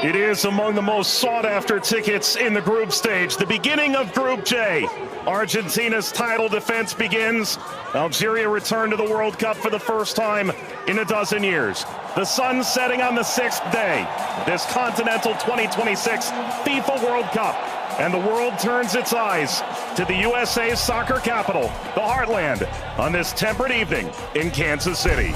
It is among the most sought-after tickets in the group stage. The beginning of Group J. Argentina's title defense begins. Algeria returned to the World Cup for the first time in a dozen years. The sun setting on the sixth day. This Continental 2026 FIFA World Cup. And the world turns its eyes to the USA's soccer capital, the Heartland, on this temperate evening in Kansas City.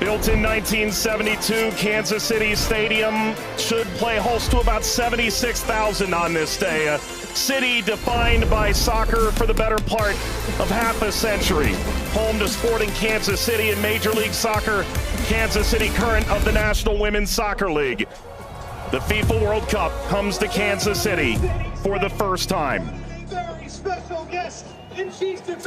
Built in 1972, Kansas City Stadium should play host to about 76,000 on this day. A city defined by soccer for the better part of half a century. Home to Sporting Kansas City in Major League Soccer, Kansas City current of the National Women's Soccer League. The FIFA World Cup comes to Kansas City for the first time. Very special guest.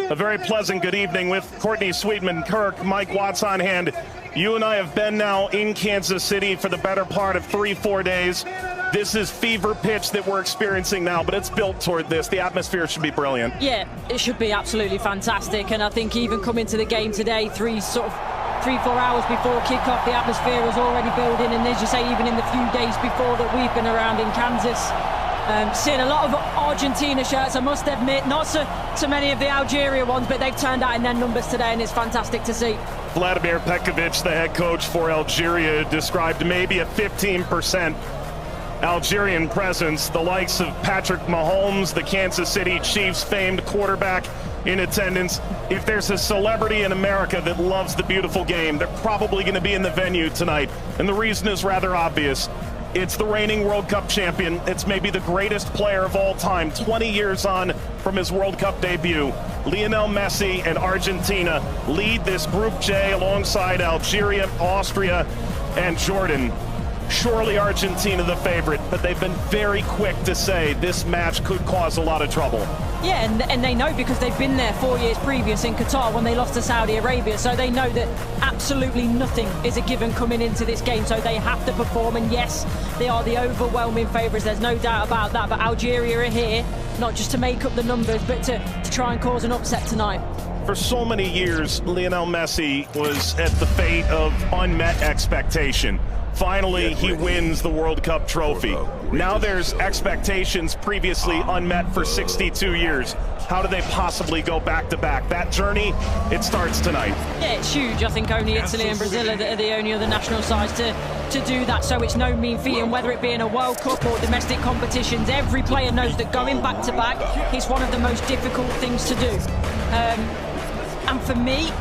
A very pleasant good evening with Courtney Sweetman-Kirk, Mike Watts on hand. You and I have been now in Kansas City for the better part of 3-4 days. This is fever pitch that we're experiencing now, but it's built toward this. The atmosphere should be brilliant. Yeah, it should be absolutely fantastic. And I think even coming to the game today, 3-4 hours before kickoff, the atmosphere was already building. And as you say, even in the few days before that we've been around in Kansas, seeing a lot of Argentina shirts, I must admit, not so many of the Algeria ones, but they've turned out in their numbers today, and it's fantastic to see. Vladimir Petkovic, the head coach for Algeria, described maybe a 15% Algerian presence. The likes of Patrick Mahomes, the Kansas City Chiefs famed quarterback, in attendance. If there's a celebrity in America that loves the beautiful game, they're probably going to be in the venue tonight. And the reason is rather obvious. It's the reigning World Cup champion. It's maybe the greatest player of all time, 20 years on from his World Cup debut. Lionel Messi and Argentina lead this Group J alongside Algeria, Austria, and Jordan. Surely Argentina the favorite, but they've been very quick to say this match could cause a lot of trouble. Yeah, and they know because they've been there 4 years previous in Qatar when they lost to Saudi Arabia, so they know that absolutely nothing is a given coming into this game, so they have to perform. And yes, they are the overwhelming favourites, there's no doubt about that, but Algeria are here not just to make up the numbers, but to try and cause an upset tonight. For so many years, Lionel Messi was at the fate of unmet expectation. Finally, he wins the World Cup trophy. Now there's expectations previously unmet for 62 years. How do they possibly go back-to-back? That journey, it starts tonight. Yeah, it's huge. I think only Italy and Brazil are the only other national sides to do that, so it's no mean feat. And whether it be in a World Cup or domestic competitions, every player knows that going back-to-back is one of the most difficult things to do. And for me,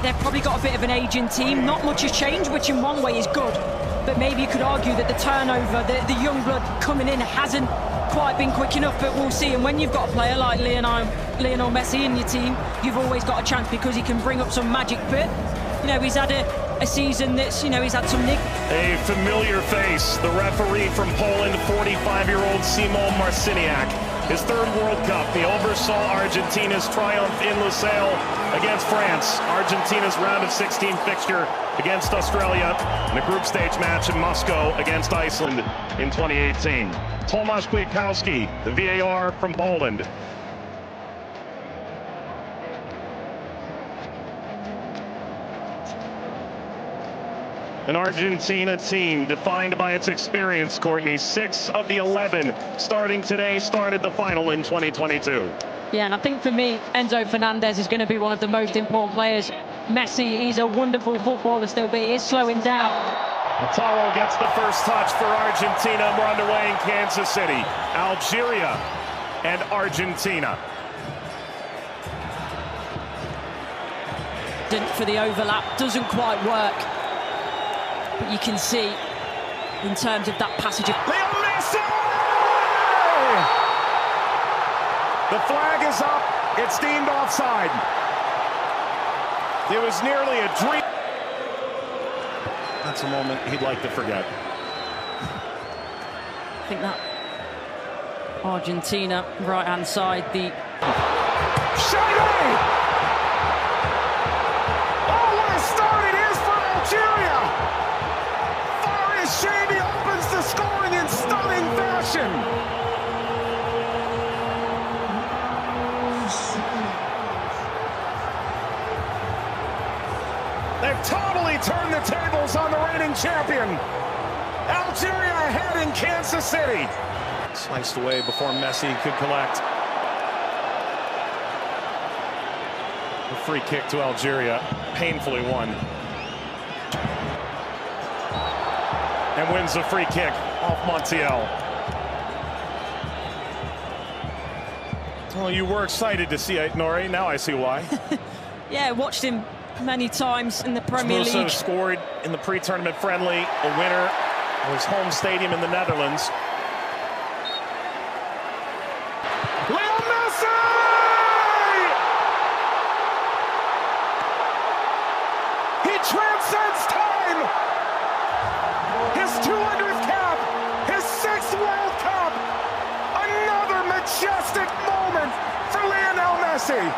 they've probably got a bit of an aging team. Not much has changed, which in one way is good. But maybe you could argue that the turnover, the young blood coming in hasn't quite been quick enough, but we'll see. And when you've got a player like Lionel Messi in your team, you've always got a chance because he can bring up some magic. But, you know, he's had a season that's, you know, he's had some nick. A familiar face, the referee from Poland, 45-year-old Szymon Marciniak. His third World Cup, he oversaw Argentina's triumph in Lusail against France. Argentina's round of 16 fixture against Australia, and a group stage match in Moscow against Iceland in 2018. Tomasz Kwiatkowski, the VAR from Poland. An Argentina team defined by its experience, Courtney. 6 of the 11 starting today started the final in 2022. Yeah, and I think for me, Enzo Fernandez is going to be one of the most important players. Messi, he's a wonderful footballer still, but he is slowing down. Lautaro gets the first touch for Argentina. We're underway in Kansas City. Algeria and Argentina. For the overlap, doesn't quite work. But you can see, in terms of that passage of... Lionel Messi! The flag is up. It's deemed offside. It was nearly a dream. That's a moment he'd like to forget. I think that Argentina, right-hand side, the... Shady! Oh, what a start it is for Algeria! Shady opens the scoring in stunning fashion. They've totally turned the tables on the reigning champion. Algeria ahead in Kansas City. Sliced away before Messi could collect. A free kick to Algeria, painfully won. And wins the free kick off Montiel. Well, you were excited to see it, Nori. Now I see why. Yeah, watched him many times in the Premier League. Scored in the pre-tournament friendly, a winner of his home stadium in the Netherlands. Leo Messi! He transcends time! His 200th cap! His 6th World Cup! Another majestic moment for Lionel Messi!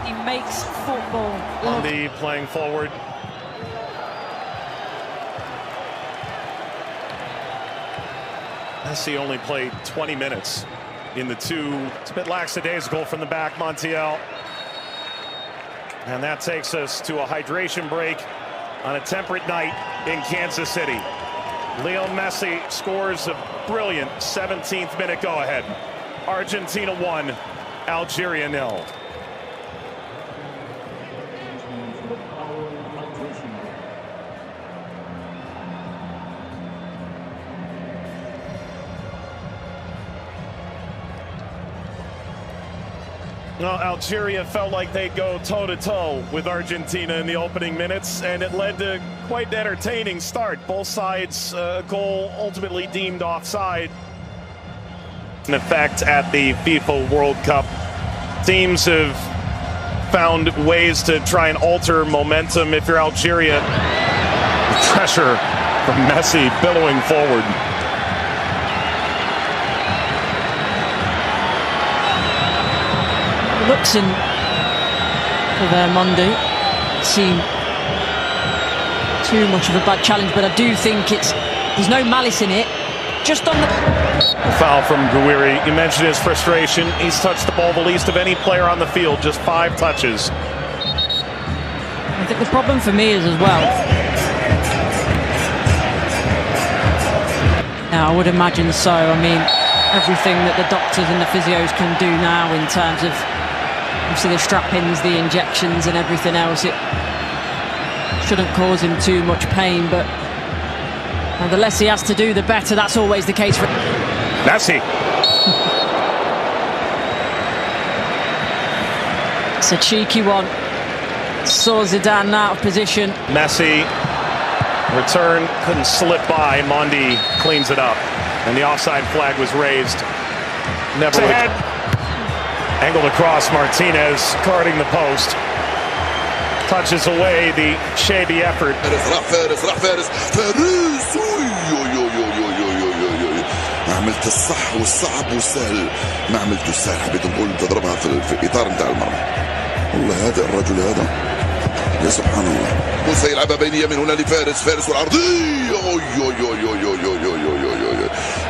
He makes football. Andy playing forward. Messi only played 20 minutes in the two. It's a bit lackadaisical from the back, Montiel. And that takes us to a hydration break on a temperate night in Kansas City. Leo Messi scores a brilliant 17th minute go-ahead. Argentina 1, Algeria 0. Well, Algeria felt like they'd go toe-to-toe with Argentina in the opening minutes, and it led to quite an entertaining start. Both sides, a goal ultimately deemed offside. In effect at the FIFA World Cup, teams have found ways to try and alter momentum. If you're Algeria, pressure from Messi billowing forward. Looks in for their Monday. Seem too much of a bad challenge, but I do think there's no malice in it. Just on the foul from Gouiri. You mentioned his frustration. He's touched the ball the least of any player on the field, just 5 touches. I think the problem for me is as well. Yeah, I would imagine so. I mean, everything that the doctors and the physios can do now in terms of obviously the strap-ins, the injections and everything else, it shouldn't cause him too much pain, but the less he has to do, the better. That's always the case for Messi. It's a cheeky one. Saw Zidane out of position. Messi, return, couldn't slip by. Mondi cleans it up, and the offside flag was raised. Never ahead. Angled across, Martinez guarding the post. Touches away the shady effort. فارس ما عملت الصح والصعب والسهل، ما عملت السهل، حبيت نقول تضربها في اطار نتاع المرمى. والله هذا الرجل هذا يا سبحان الله. موسى يلعبها بينيه من هنا لفارس والعرضيه.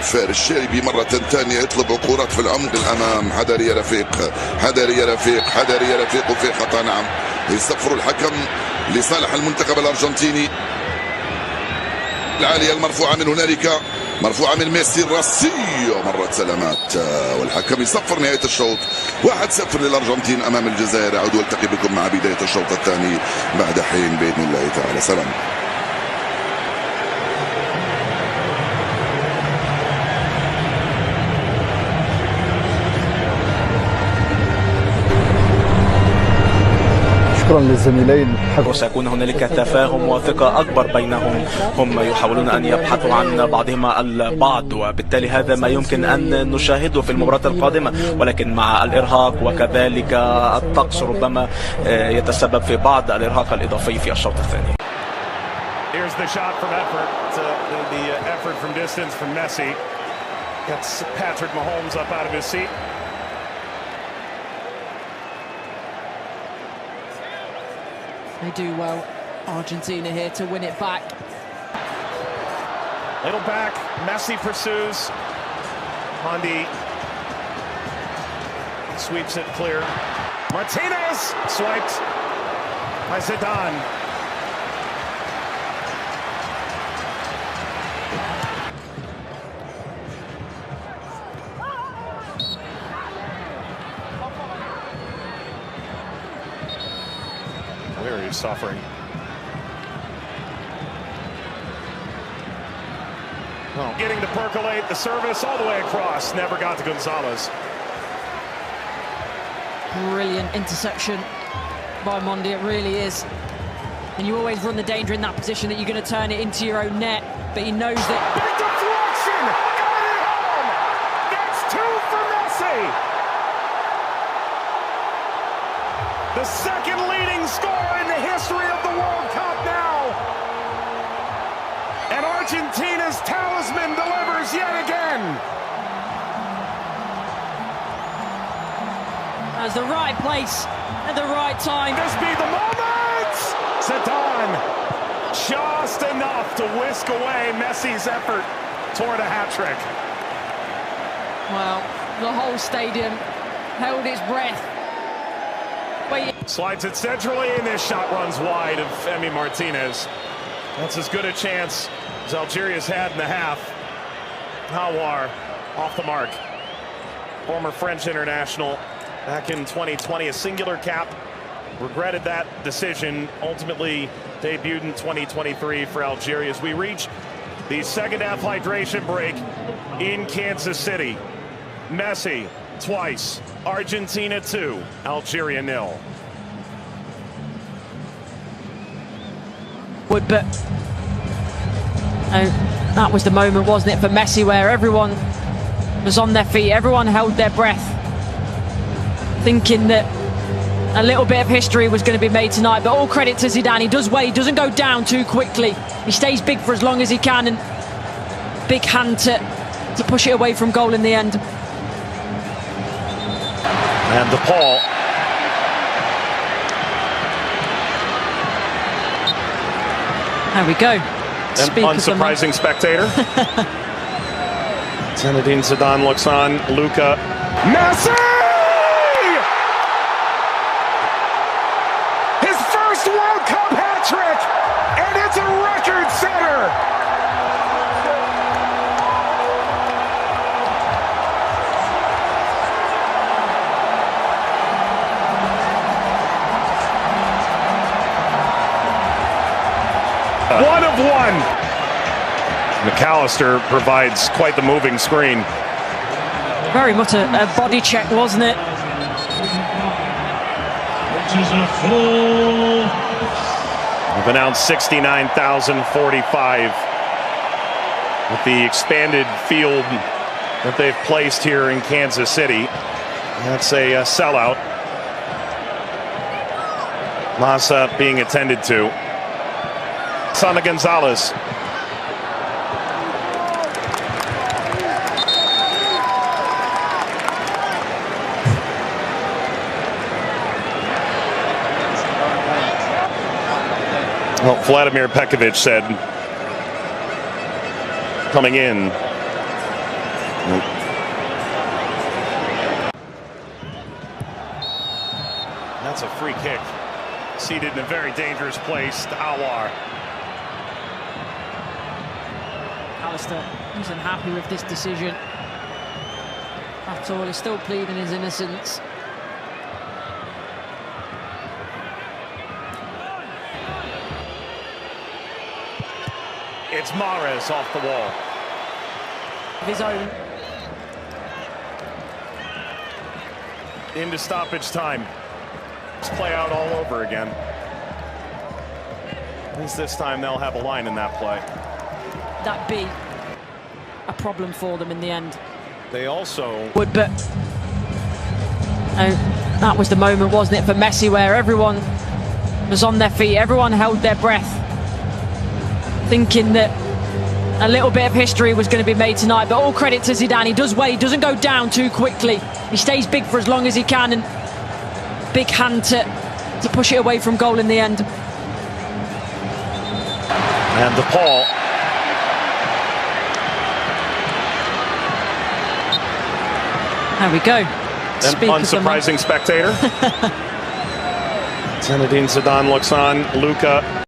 فارس شاربي مرة ثانية يطلب كرات في العمق الأمام. حذري يا رفيق، حذري يا رفيق، حذري يا رفيق، وفي خطأ. نعم، يصفر الحكم لصالح المنتخب الأرجنتيني. العالية المرفوعة من هنالك، مرفوعة من ميسي الراسية، مرت سلامات، والحكم يصفر نهاية الشوط. 1-0 للأرجنتين أمام الجزائر. أعود والتقي بكم مع بداية الشوط الثاني بعد حين بإذن الله تعالى. سلام. شكرا للزميلين. وسيكون هنالك تفاهم وثقة أكبر بينهم. هم يحاولون أن يبحثوا عن بعضهما البعض، وبالتالي هذا ما يمكن أن نشاهده في المباراة القادمة، ولكن مع الإرهاق وكذلك الطقس ربما يتسبب في بعض الإرهاق الإضافي في الشوط الثاني. Here's the shot from effort. The effort from distance from Messi. Gets Patrick Mahomes up out of his seat. They do well, Argentina here, to win it back. Little back, Messi pursues. Mondi Sweeps it clear. Martinez swiped by Zidane. Where he's suffering. Oh, getting to percolate the service all the way across. Never got to Gonzalez. Brilliant interception by Mondi, it really is. And you always run the danger in that position that you're going to turn it into your own net, but he knows that. Big deflection! Got it home! That's 2 for Messi! The second leading scorer in the history of the World Cup now! And Argentina's talisman delivers yet again! As the right place at the right time. This be the moment! Zidane, just enough to whisk away Messi's effort toward a hat trick. Well, the whole stadium held its breath. Slides it centrally, and this shot runs wide of Emi Martinez. That's as good a chance as Algeria's had in the half. Hawar off the mark. Former French international. Back in 2020, a singular cap. Regretted that decision. Ultimately debuted in 2023 for Algeria as we reach the second half hydration break in Kansas City. Messi twice. Argentina 2. Algeria 0. But that was the moment, wasn't it, for Messi, where everyone was on their feet, everyone held their breath, thinking that a little bit of history was going to be made tonight. But all credit to Zidane. He does well. He doesn't go down too quickly. He stays big for as long as he can, and big hand to push it away from goal in the end. And DePaul. There we go. An unsurprising spectator. Zinedine Zidane looks on. Luka. Messi! His first World Cup hat trick, and it's a record setter. One of one. McAllister provides quite the moving screen. Very much a body check, wasn't it? We've announced 69,045 with the expanded field that they've placed here in Kansas City. That's a sellout. Massa being attended to. Sana Gonzalez. Well, Vladimir Pekovic said, coming in. That's a free kick. Seated in a very dangerous place to Hawar. Alistair isn't happy with this decision at all. He's still pleading his innocence. It's Mahrez off the wall. Of his own. Into stoppage time. Let's play out all over again. At least this time they'll have a line in that play. That be a problem for them in the end. They also But that was the moment, wasn't it, for Messi, where everyone was on their feet, everyone held their breath, thinking that a little bit of history was going to be made tonight. But all credit to Zidane. He does well. He doesn't go down too quickly. He stays big for as long as he can, and big hand to push it away from goal in the end. and DePaul. There we go. an unsurprising spectator. Zinedine Zidane looks on. Luka